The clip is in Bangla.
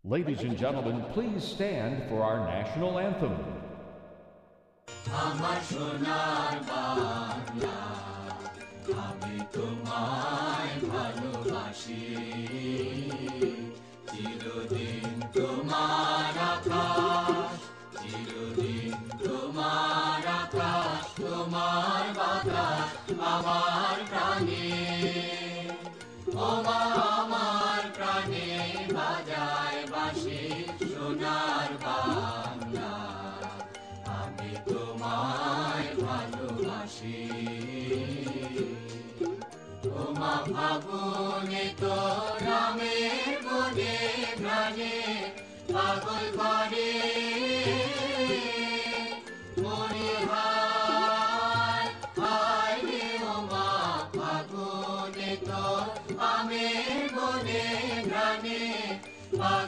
Ladies and gentlemen, please stand for our national anthem. আমার সোনার বাংলা, আমি তোমায় ভালোবাসি। চিরদিন তোমার আকাশ, চিরদিন তোমার আকাশ, তোমার বাতাস আমার প্রাণে। ওমা আমার প্রাণে বাজায় বাঁশি সোনার বাংলা, আমি তোমায় ভালোবাসি। ওমা ফাগুনে তো রামের বনে প্রাণে পাগল করে মনে হায় হায় রে। ওমা ফাগুনে তো আমের বনে প্রাণে পাগল